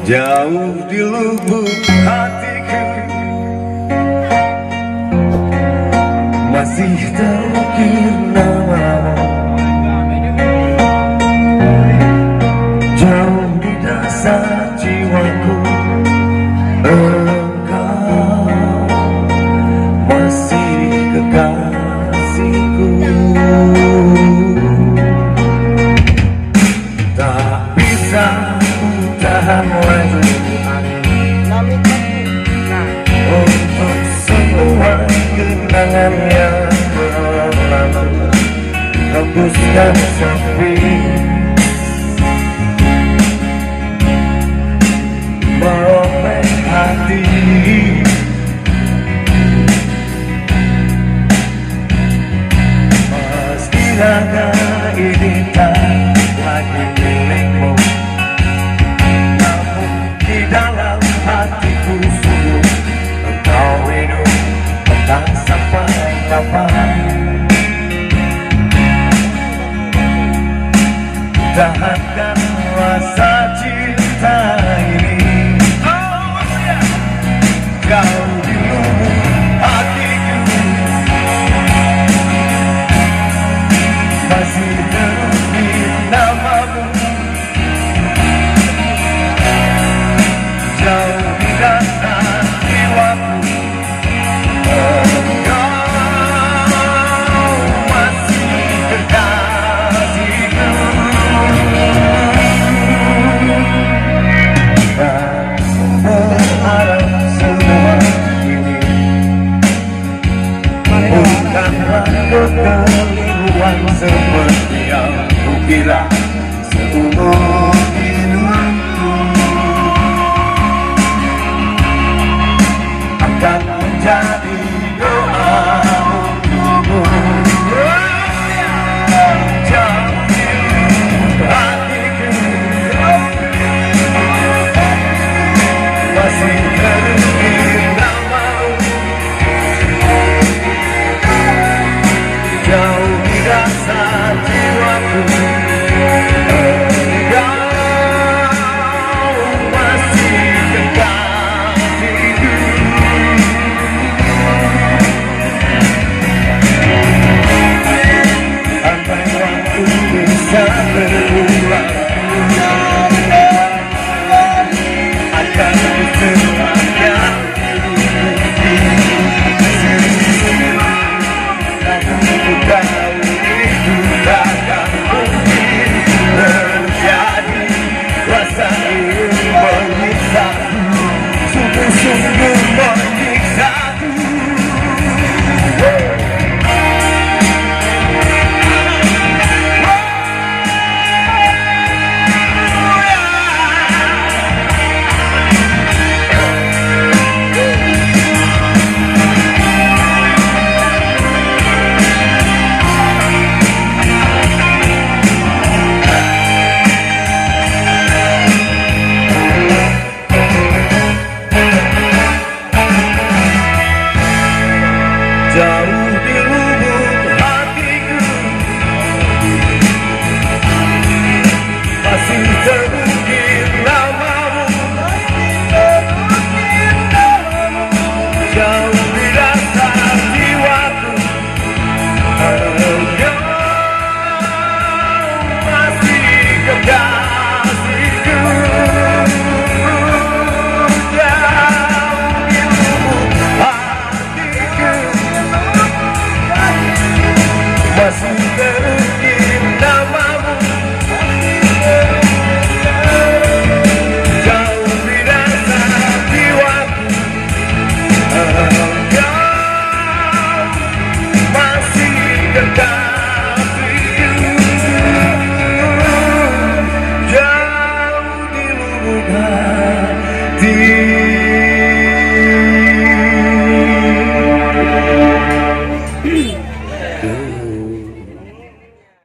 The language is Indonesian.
Jauh di lubuk hatiku masih terukir namamu. Jauh di dasar jiwaku engkau masih kekasihku. Tak bisa ku tahan lagi untuk semua kenangan yang berlalu, hembuskan sepi, merobek hati. Meski raga ini tak lagi milikmu, namun di dalam hatiku sungguh engkau hidup, entah sampai kapan. Tahankan rasa cinta ini, kau di lubuk hatiku masih terukir namamu. Jauh di dasar jiwaku engkau masih kekasihku. Berharap semua ini bukanlah kekeliruan seperti yang kukira seumur hidupku. Akan menjadi doa untukmu. Jauh di lubuk hatiku masih terukir namamu. Jauh di dasar jiwaku engkau masih kekasihku. Sampai waktu bisa berulang, akan kuserahkan hidupku. Namun ku tahu itu takkan mungkin terjadi. Rasa ini menyiksaku, sungguh-sungguh menyiksaku. Jauh di lubuk hatiku masih terukir namamu. Jauh di dasar jiwaku engkau masih kekasihku. Jauh di lubuk hatiku masih terukir namamu. Jauh di dasar jiwaku engkau masih kekasihku. Jauh di lubuk hati